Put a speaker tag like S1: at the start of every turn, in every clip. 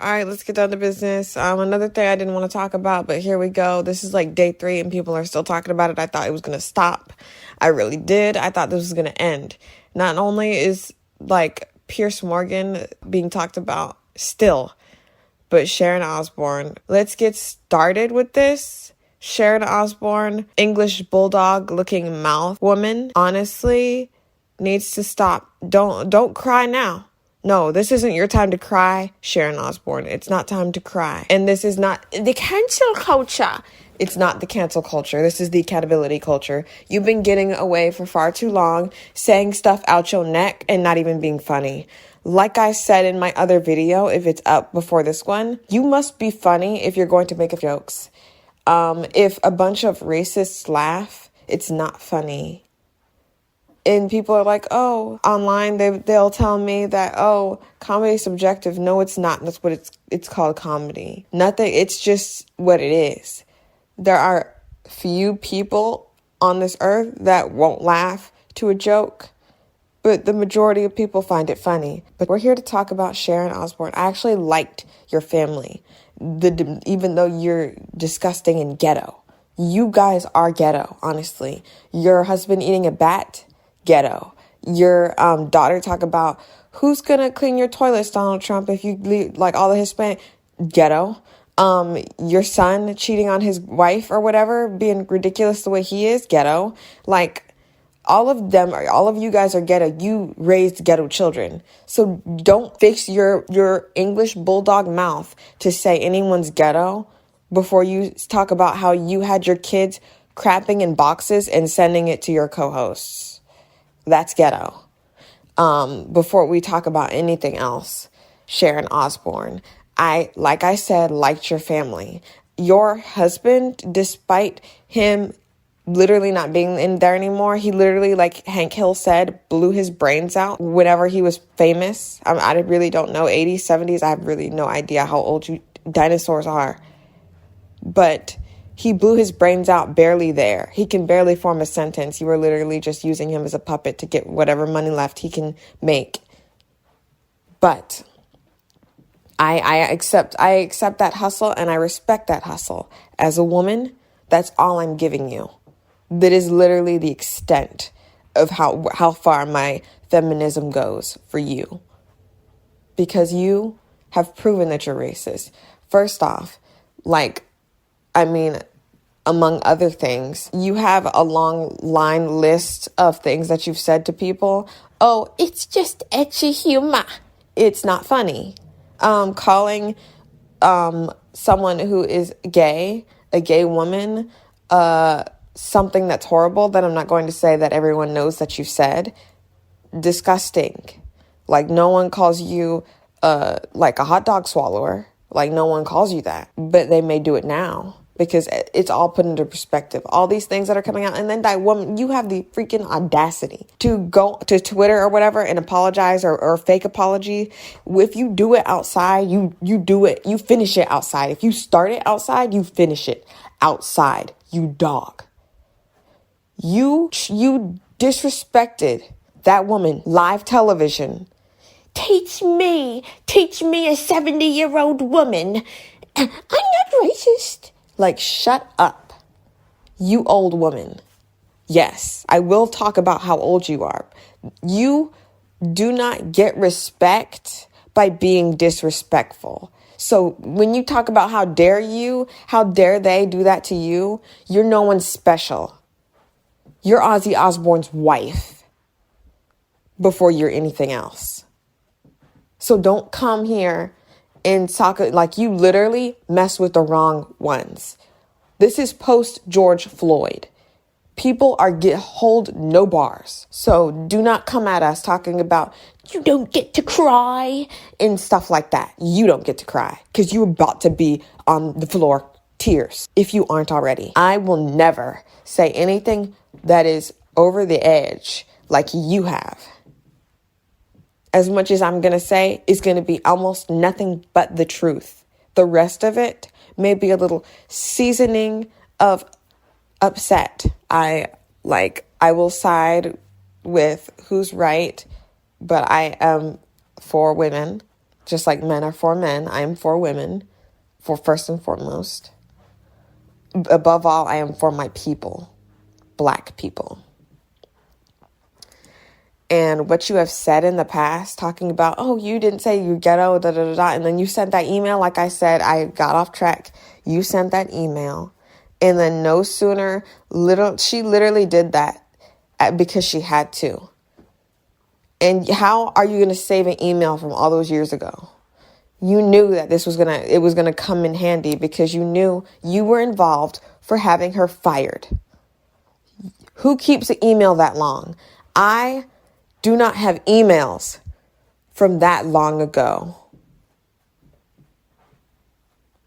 S1: All right, let's get down to business. Another thing I didn't want to talk about, but here we go. This is like day 3 and people are still talking about it. I thought it was going to stop. I really did. I thought this was going to end. Not only is like Pierce Morgan being talked about still, but Sharon Osbourne. Let's get started with this. Sharon Osbourne, English bulldog looking mouth woman, honestly needs to stop. Don't cry now. No, this isn't your time to cry, Sharon Osbourne. It's not time to cry. And this is not the cancel culture. It's not the cancel culture. This is the accountability culture. You've been getting away for far too long, saying stuff out your neck and not even being funny. Like I said in my other video, if it's up before this one, you must be funny if you're going to make jokes. If a bunch of racists laugh, it's not funny. And people are like, oh, online, they'll tell me that, oh, comedy is subjective. No, it's not. That's what it's called, comedy. Nothing. It's just what it is. There are few people on this earth that won't laugh to a joke, but the majority of people find it funny. But we're here to talk about Sharon Osbourne. I actually liked your family, even though you're disgusting and ghetto. You guys are ghetto, honestly. Your husband eating a bat, ghetto. Your daughter talk about who's gonna clean your toilets, Donald Trump, if you leave, like all the Hispanic, ghetto. Your son cheating on his wife or whatever, being ridiculous the way he is, ghetto. Like all of you guys are ghetto. You raised ghetto children. So don't fix your English bulldog mouth to say anyone's ghetto before you talk about how you had your kids crapping in boxes and sending it to your co-hosts. That's ghetto. Before we talk about anything else, Sharon Osbourne, like I said, liked your family. Your husband, despite him literally not being in there anymore, he literally, like Hank Hill said, blew his brains out whenever he was famous. I really don't know, 80s, 70s. I have really no idea how old you dinosaurs are. But he blew his brains out barely there. He can barely form a sentence. You were literally just using him as a puppet to get whatever money left he can make. But I accept that hustle and I respect that hustle. As a woman, that's all I'm giving you. That is literally the extent of how far my feminism goes for you. Because you have proven that you're racist. First off, among other things, you have a long line list of things that you've said to people. Oh, it's just edgy humor. It's not funny. Calling someone who is gay, a gay woman, something that's horrible that I'm not going to say that everyone knows that you've said. Disgusting. Like no one calls you like a hot dog swallower. Like no one calls you that, but they may do it now because it's all put into perspective. All these things that are coming out, and then that woman, you have the freaking audacity to go to Twitter or whatever and apologize or fake apology. If you do it outside, you do it, you finish it outside. If you start it outside, you finish it outside, you dog. You disrespected that woman, live television. Teach me a 70-year-old woman. I'm not racist. Like, shut up, you old woman. Yes, I will talk about how old you are. You do not get respect by being disrespectful. So when you talk about how dare they do that to you, you're no one special. You're Ozzy Osbourne's wife before you're anything else. So don't come here and talk like you literally mess with the wrong ones. This is post George Floyd. People hold no bars. So do not come at us talking about you don't get to cry and stuff like that. You don't get to cry because you're about to be on the floor, tears, if you aren't already. I will never say anything that is over the edge like you have. As much as I'm going to say is going to be almost nothing but the truth. The rest of it may be a little seasoning of upset. I will side with who's right, but I am for women just like men are for men. I am for women, for first and foremost. Above all, I am for my people, Black people. And what you have said in the past, talking about, oh, you didn't say you ghetto, da da da da, and then you sent that email. Like I said, I got off track. You sent that email, and then no sooner, she literally did that because she had to. And how are you going to save an email from all those years ago? You knew that it was gonna come in handy because you knew you were involved for having her fired. Who keeps an email that long? I do not have emails from that long ago.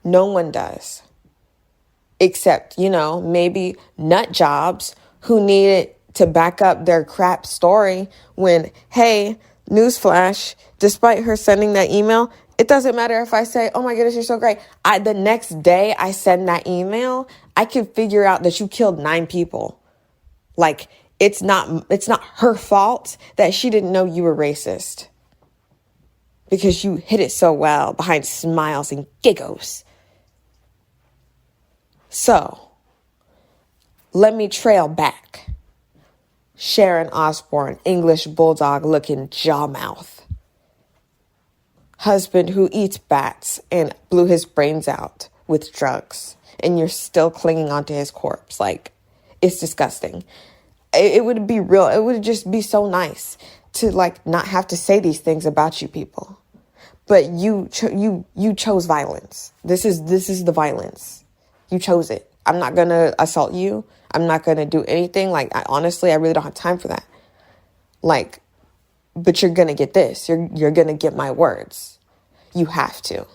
S1: No one does. Except, maybe nut jobs who needed to back up their crap story when, hey, newsflash, despite her sending that email, it doesn't matter if I say, oh my goodness, you're so great. The next day I send that email, I can figure out that you killed 9 people. Like, it's not her fault that she didn't know you were racist. Because you hid it so well behind smiles and giggles. So, let me trail back. Sharon Osbourne, English bulldog looking jaw mouth. Husband who eats bats and blew his brains out with drugs. And you're still clinging onto his corpse. Like, it's disgusting. It would be real. It would just be so nice to not have to say these things about you people. But you chose violence. This is the violence. You chose it. I'm not going to assault you. I'm not going to do anything. Honestly, I really don't have time for that. But you're going to get this. You're going to get my words. You have to.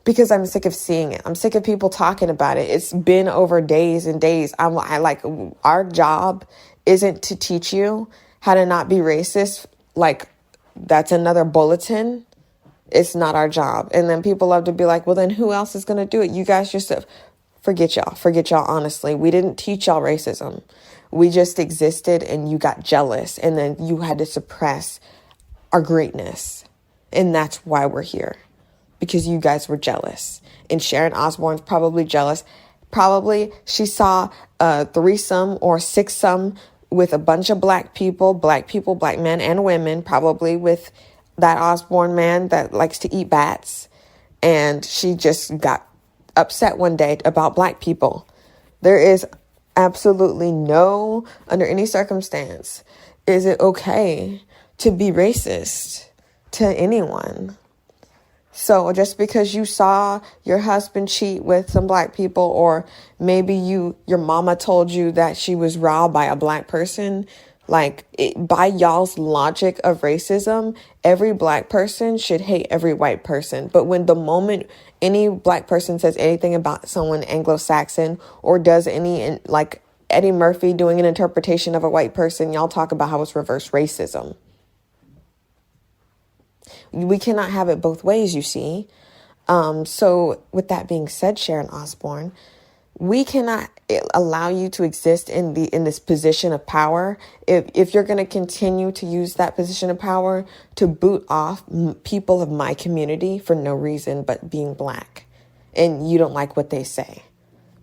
S1: Because I'm sick of seeing it. I'm sick of people talking about it. It's been over days and days. Our job isn't to teach you how to not be racist. That's another bulletin. It's not our job. And then people love to be like, well, then who else is going to do it? You guys just forget y'all. Honestly, we didn't teach y'all racism. We just existed and you got jealous. And then you had to suppress our greatness. And that's why we're here. Because you guys were jealous. And Sharon Osbourne's probably jealous. Probably she saw a threesome or sixsome with a bunch of black people, black men and women, probably with that Osbourne man that likes to eat bats. And she just got upset one day about black people. There is absolutely no, under any circumstance, is it okay to be racist to anyone. So just because you saw your husband cheat with some black people, or maybe your mama told you that she was robbed by a black person, by y'all's logic of racism, every black person should hate every white person. But when the moment any black person says anything about someone Anglo-Saxon or does any, Eddie Murphy doing an interpretation of a white person, y'all talk about how it's reverse racism. We cannot have it both ways, you see. So with that being said, Sharon Osbourne, we cannot allow you to exist in this position of power. If you're going to continue to use that position of power to boot off people of my community for no reason but being black, and you don't like what they say,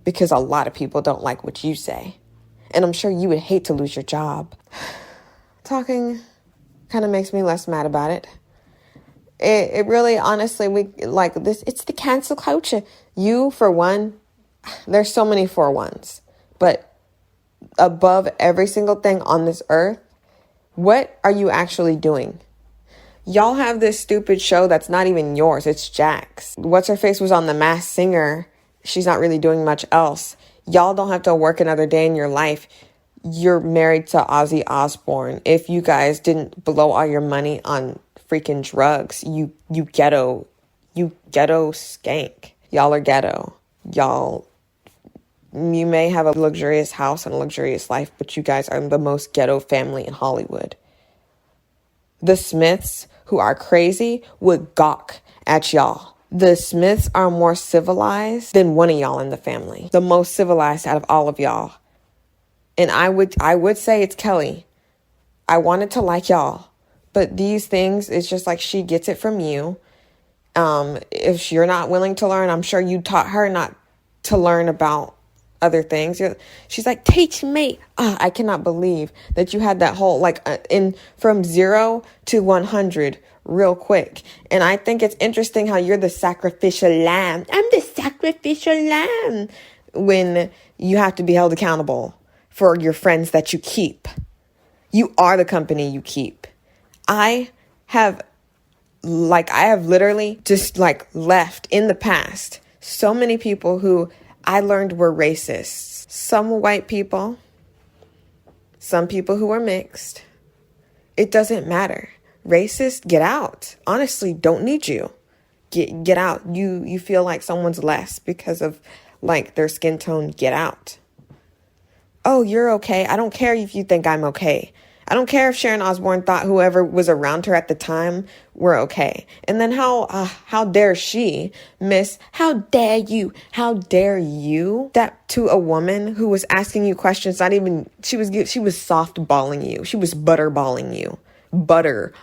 S1: because a lot of people don't like what you say, and I'm sure you would hate to lose your job. Talking kind of makes me less mad about it. It really, honestly, it's the cancel culture. You, for one, there's so many for ones, but above every single thing on this earth, what are you actually doing? Y'all have this stupid show that's not even yours. It's Jack's. What's her face was on The Masked Singer. She's not really doing much else. Y'all don't have to work another day in your life. You're married to Ozzy Osbourne. If you guys didn't blow all your money on freaking drugs, you ghetto skank. Y'all are ghetto. You may have a luxurious house and a luxurious life, but you guys are the most ghetto family in Hollywood. The Smiths, who are crazy, would gawk at y'all. The Smiths are more civilized than one of y'all in the family. The most civilized out of all of y'all. And I would say it's Kelly. I wanted to like y'all, But these things, it's just like she gets it from you. If you're not willing to learn, I'm sure you taught her not to learn about other things. She's like, teach me. I cannot believe that you had that whole in from 0 to 100 real quick. And I think it's interesting how you're the sacrificial lamb. I'm the sacrificial lamb, when you have to be held accountable for your friends that you keep. You are the company you keep. I have literally just left in the past so many people who I learned were racists. Some white people, some people who are mixed. It doesn't matter. Racist, get out. Honestly, don't need you. Get out. You feel like someone's less because of their skin tone. Get out. Oh, you're okay. I don't care if you think I'm okay. I don't care if Sharon Osbourne thought whoever was around her at the time were okay. And then how dare she, miss, how dare you that to a woman who was asking you questions, she was softballing you. She was butterballing you. Butter,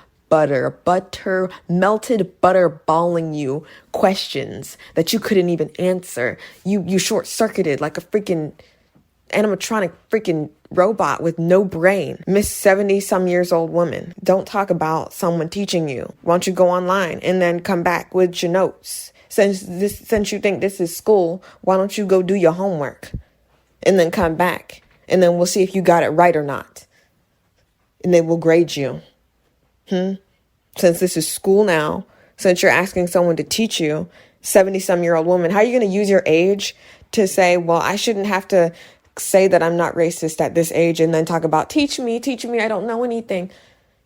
S1: melted butter balling you questions that you couldn't even answer. You short-circuited like a freaking animatronic freaking robot with no brain. Miss 70-some years old woman. Don't talk about someone teaching you. Why don't you go online and then come back with your notes? Since you think this is school, why don't you go do your homework and then come back, and then we'll see if you got it right or not. And then we'll grade you. Since this is school now, since you're asking someone to teach you, 70-some-year-old woman, how are you going to use your age to say, well, I shouldn't have to say that I'm not racist at this age and then talk about teach me, I don't know anything.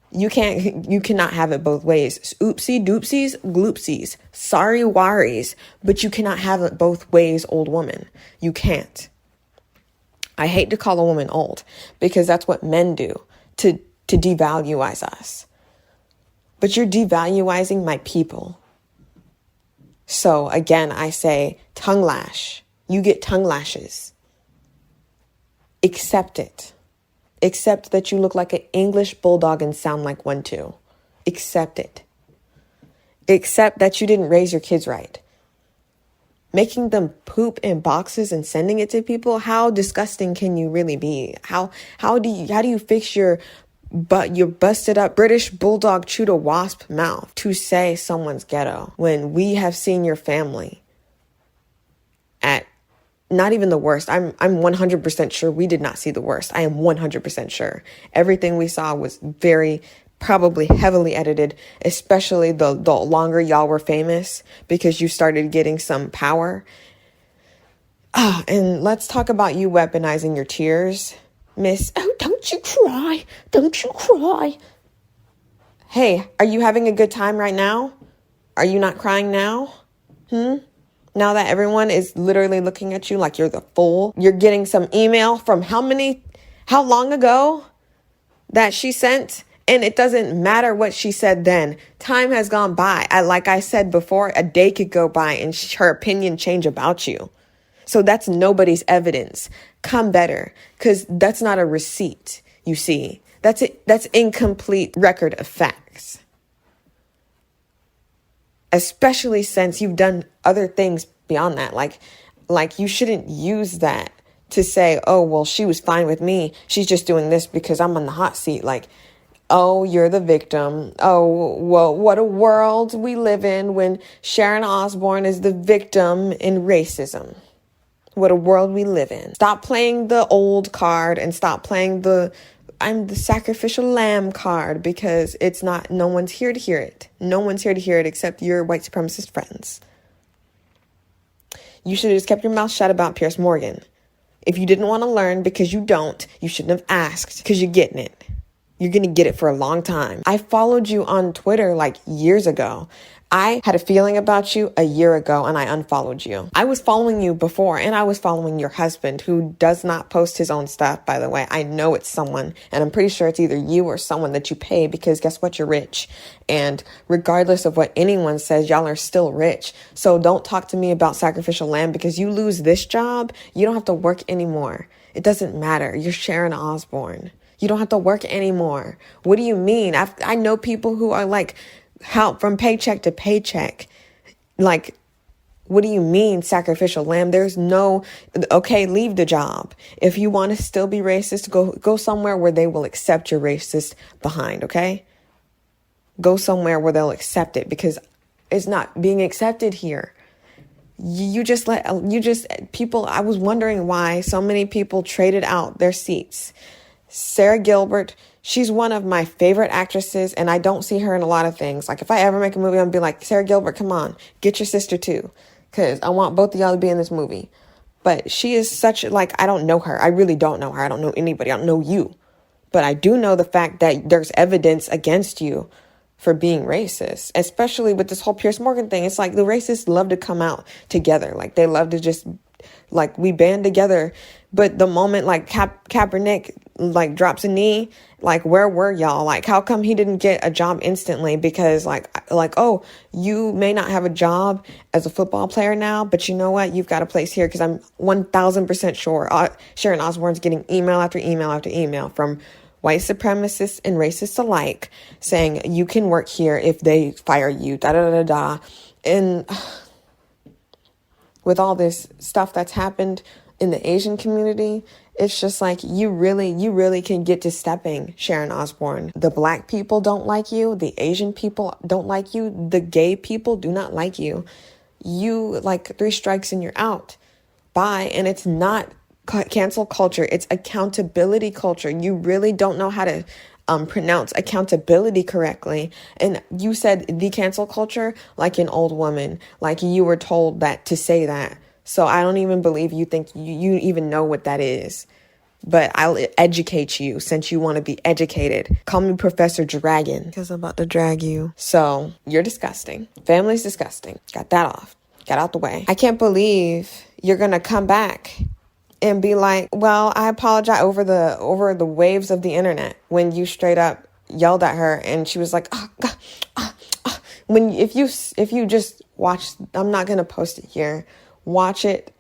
S1: You cannot have it both ways. Oopsie doopsies, gloopsies, sorry worries, but you cannot have it both ways, old woman. You can't. I hate to call a woman old because that's what men do to devaluize us. But you're devaluizing my people. So again, I say tongue lash. You get tongue lashes. Accept it. Accept that you look like an English bulldog and sound like one too. Accept it. Accept that you didn't raise your kids right. Making them poop in boxes and sending it to people, how disgusting can you really be? How do you fix your busted up British bulldog chewed a wasp mouth to say someone's ghetto when we have seen your family at not even the worst? I'm 100% sure we did not see the worst. I am 100% sure. Everything we saw was very, probably heavily edited, especially the longer y'all were famous because you started getting some power. And let's talk about you weaponizing your tears, miss. Oh, don't you cry. Don't you cry. Hey, are you having a good time right now? Are you not crying now? Now that everyone is literally looking at you like you're the fool, you're getting some email from how long ago that she sent, and it doesn't matter what she said then. Time has gone by. Like I said before, a day could go by and her opinion change about you. So that's nobody's evidence. Come better, because that's not a receipt, you see. That's it. That's incomplete record of facts. Especially since you've done other things beyond that. Like you shouldn't use that to say, oh, well, she was fine with me. She's just doing this because I'm on the hot seat. Like, oh, you're the victim. Oh, well, what a world we live in when Sharon Osbourne is the victim in racism. What a world we live in. Stop playing the old card and stop playing I'm the sacrificial lamb card, because it's not, no one's here to hear it. No one's here to hear it except your white supremacist friends. You should have just kept your mouth shut about Pierce Morgan. If you didn't want to learn because you don't, you shouldn't have asked, because you're getting it. You're going to get it for a long time. I followed you on Twitter years ago. I had a feeling about you a year ago and I unfollowed you. I was following you before, and I was following your husband, who does not post his own stuff, by the way. I know it's someone, and I'm pretty sure it's either you or someone that you pay, because guess what? You're rich. And regardless of what anyone says, y'all are still rich. So don't talk to me about sacrificial lamb, because you lose this job, you don't have to work anymore. It doesn't matter. You're Sharon Osbourne. You don't have to work anymore. What do you mean? I know people who are like help from paycheck to paycheck. Like, what do you mean sacrificial lamb? There's no, okay, leave the job. If you want to still be racist, go somewhere where they will accept your racist behind, okay? Go somewhere where they'll accept it, because it's not being accepted here. People, I was wondering why so many people traded out their seats. Sarah Gilbert, she's one of my favorite actresses, and I don't see her in a lot of things. Like, if I ever make a movie, I'm gonna be like, Sarah Gilbert, come on, get your sister too, because I want both of y'all to be in this movie. But she is such, like, I don't know her. I really don't know her. I don't know anybody. I don't know you. But I do know the fact that there's evidence against you for being racist, especially with this whole Piers Morgan thing. It's like the racists love to come out together. Like, they love to just, like, we band together. But the moment, like, Kaepernick, like, drops a knee, like, where were y'all? Like, how come he didn't get a job instantly? Because, like, oh, you may not have a job as a football player now, but you know what? You've got a place here, because I'm 1,000% sure Sharon Osbourne's getting email after email after email from white supremacists and racists alike saying you can work here if they fire you, da-da-da-da. And with all this stuff that's happened in the Asian community, it's just like, you really can get to stepping, Sharon Osbourne. The black people don't like you. The Asian people don't like you. The gay people do not like you. You, like, 3 strikes and you're out. Bye. And it's not cancel culture. It's accountability culture. You really don't know how to pronounce accountability correctly. And you said the cancel culture like an old woman, like you were told that to say that. So I don't even believe you think you even know what that is. But I'll educate you since you want to be educated. Call me Professor Dragon, because I'm about to drag you. So you're disgusting. Family's disgusting. Got that off. Got out the way. I can't believe you're going to come back and be like, well, I apologize over the waves of the internet, when you straight up yelled at her and she was like, if you just watch, I'm not going to post it here. Watch it,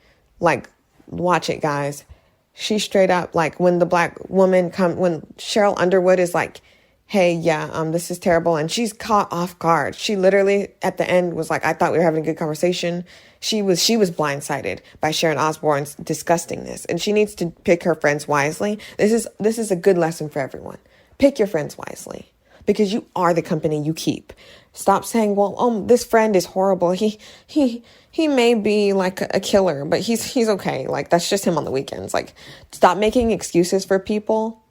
S1: guys. She straight up, like, when the black woman when Cheryl Underwood is like, hey, yeah, this is terrible. And she's caught off guard. She literally at the end was like, I thought we were having a good conversation. She was blindsided by Sharon Osbourne's disgustingness, and she needs to pick her friends wisely. This is a good lesson for everyone. Pick your friends wisely, because you are the company you keep. Stop saying, well, this friend is horrible. He may be like a killer, but he's okay. Like, that's just him on the weekends. Like, stop making excuses for people.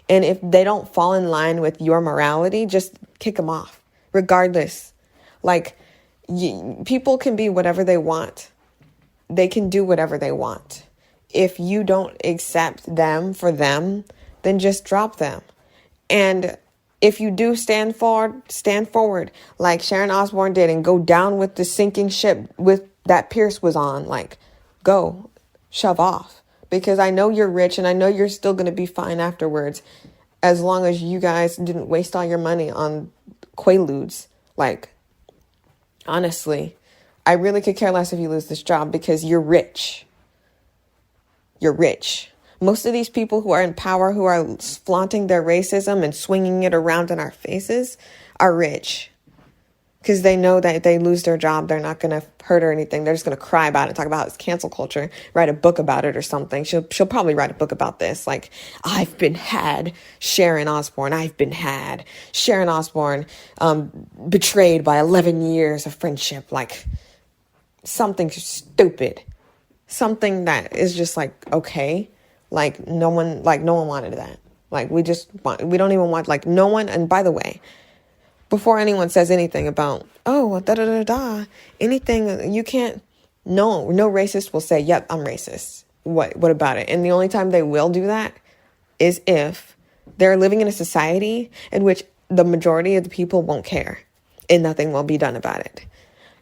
S1: And if they don't fall in line with your morality, just kick them off, regardless. Like, people can be whatever they want. They can do whatever they want. If you don't accept them for them, then just drop them. And if you do stand forward like Sharon Osbourne did, and go down with the sinking ship with that Pierce was on. Like, go, shove off. Because I know you're rich, and I know you're still going to be fine afterwards, as long as you guys didn't waste all your money on Quaaludes. Like, honestly, I really could care less if you lose this job, because you're rich. You're rich. Most of these people who are in power, who are flaunting their racism and swinging it around in our faces, are rich. Because they know that if they lose their job, they're not going to hurt or anything. They're just going to cry about it, talk about it's cancel culture, write a book about it or something. She'll probably write a book about this. Like, I've been had, Sharon Osbourne. I've been had. Sharon Osbourne betrayed by 11 years of friendship. Like, something stupid. Something that is just like, okay. Like, no one wanted that. Like, we don't even want, like, no one. And by the way, before anyone says anything about, anything, you can't, no racist will say, yep, I'm racist. What about it? And the only time they will do that is if they're living in a society in which the majority of the people won't care and nothing will be done about it.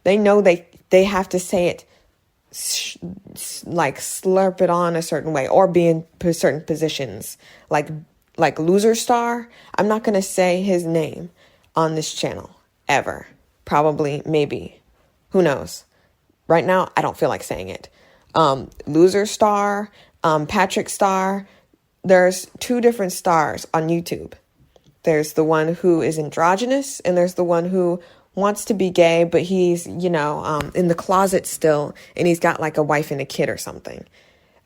S1: They know they have to say it, like slurp it on a certain way, or be in certain positions. Like Loser Star, I'm not going to say his name on this channel ever. Probably, maybe, who knows? Right now, I don't feel like saying it. Loser Star, Patrick Star, there's two different stars on YouTube. There's the one who is androgynous, and there's the one who wants to be gay, but he's, in the closet still, and he's got like a wife and a kid or something.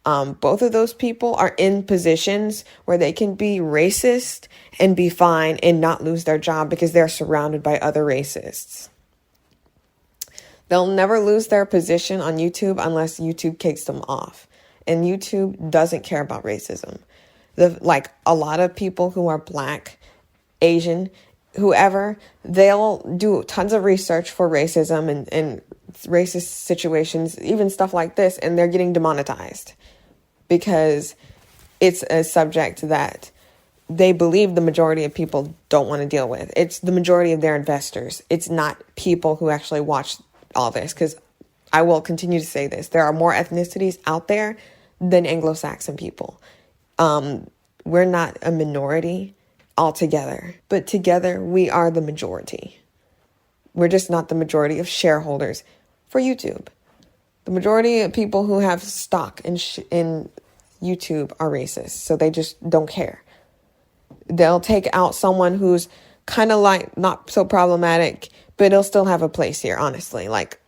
S1: Both of those people are in positions where they can be racist and be fine and not lose their job because they're surrounded by other racists. They'll never lose their position on YouTube unless YouTube kicks them off. And YouTube doesn't care about racism. A lot of people who are Black, Asian, whoever, they'll do tons of research for racism and racist situations, even stuff like this, and they're getting demonetized because it's a subject that they believe the majority of people don't want to deal with. It's the majority of their investors. It's not people who actually watch all this, because I will continue to say this. There are more ethnicities out there than Anglo-Saxon people. We're not a minority altogether, but together we are the majority. We're just not the majority of shareholders for YouTube. The majority of people who have stock in YouTube are racist, so they just don't care. They'll take out someone who's kind of like not so problematic, but he'll still have a place here, honestly. Like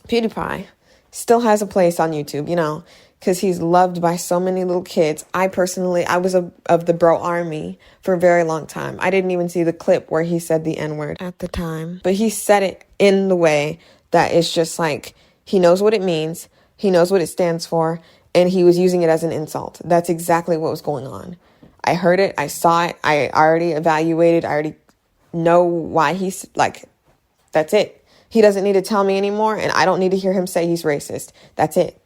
S1: PewDiePie still has a place on YouTube, because he's loved by so many little kids. I was of the bro army for a very long time. I didn't even see the clip where he said the N-word at the time, but he said it in the way that it's just like, he knows what it means, he knows what it stands for, and he was using it as an insult. That's exactly what was going on. I heard it, I saw it, I already evaluated, I already know why he's like, that's it. He doesn't need to tell me anymore, and I don't need to hear him say he's racist. That's it.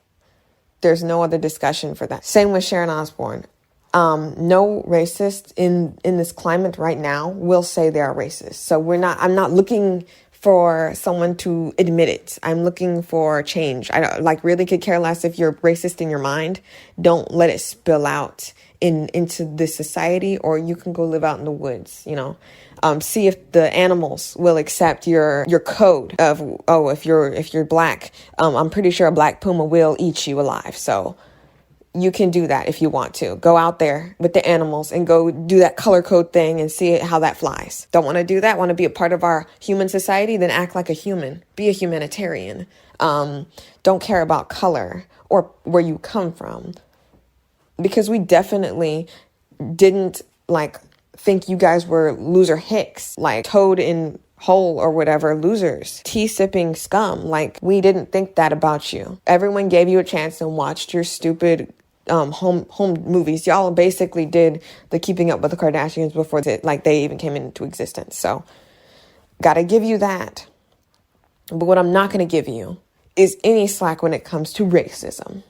S1: There's no other discussion for that. Same with Sharon Osbourne. No racist in this climate right now will say they are racist. So I'm not looking for someone to admit it. I'm looking for change. I really could care less if you're racist in your mind. Don't let it spill out into this society, or you can go live out in the woods, see if the animals will accept your code of, if you're Black, I'm pretty sure a black puma will eat you alive. So you can do that if you want to. Go out there with the animals and go do that color code thing and see how that flies. Don't want to do that? Want to be a part of our human society? Then act like a human. Be a humanitarian. Don't care about color or where you come from. Because we definitely didn't think you guys were loser hicks, like Toad in Hole or whatever, losers, tea-sipping scum. We didn't think that about you. Everyone gave you a chance and watched your stupid home movies. Y'all basically did the Keeping Up with the Kardashians before they even came into existence. So gotta give you that. But what I'm not gonna give you is any slack when it comes to racism.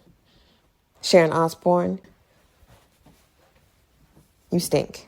S1: Sharon Osbourne, you stink.